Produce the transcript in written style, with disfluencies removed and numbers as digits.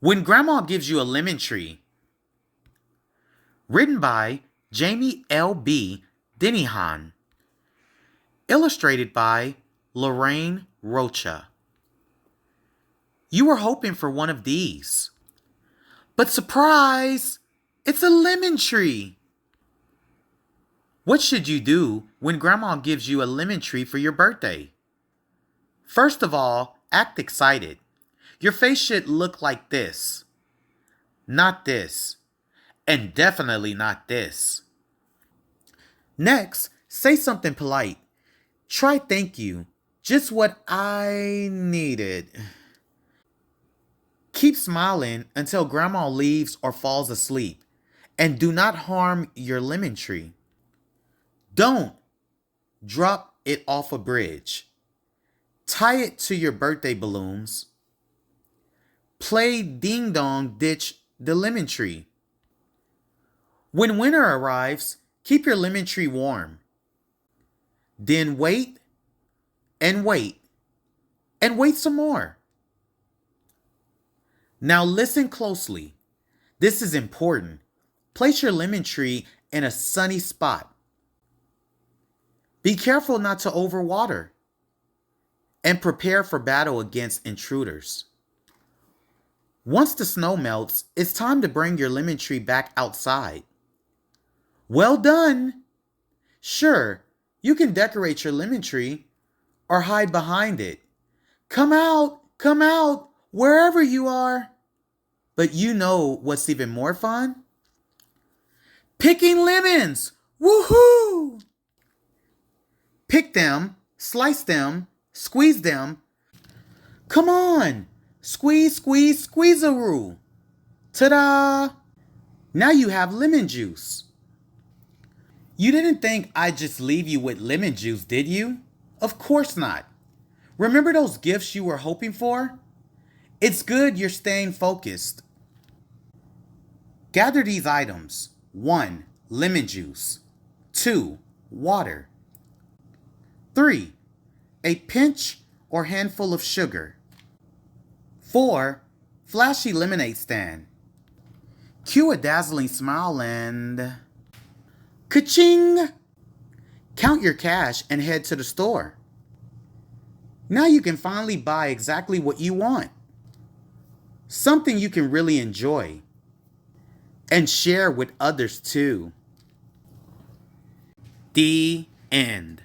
When Grandma Gives You a Lemon Tree, written by Jamie L.B. Denihan, illustrated by Lorraine Rocha. You were hoping for one of these, but surprise, it's a lemon tree. What should you do when Grandma gives you a lemon tree for your birthday? First of all, act excited. Your face should look like this, not this, and definitely not this. Next, say something polite. Try thank you, just what I needed. Keep smiling until Grandma leaves or falls asleep, and do not harm your lemon tree. Don't drop it off a bridge. Tie it to your birthday balloons. Play ding dong ditch the lemon tree. When winter arrives, keep your lemon tree warm. Then wait and wait and wait some more. Now listen closely. This is important. Place your lemon tree in a sunny spot. Be careful not to overwater. And prepare for battle against intruders. Once the snow melts, it's time to bring your lemon tree back outside. Well done! Sure, you can decorate your lemon tree or hide behind it. Come out, wherever you are. But you know what's even more fun? Picking lemons! Woohoo! Pick them, slice them, squeeze them. Come on! Squeeze, squeeze, squeeze-a-roo. Ta-da! Now you have lemon juice. You didn't think I'd just leave you with lemon juice, did you? Of course not. Remember those gifts you were hoping for? It's good you're staying focused. Gather these items. 1. Lemon juice. 2. Water. 3. A pinch or handful of sugar. 4. Flashy lemonade stand. Cue a dazzling smile and... Ka-ching! Count your cash and head to the store. Now you can finally buy exactly what you want. Something you can really enjoy. And share with others too. The end.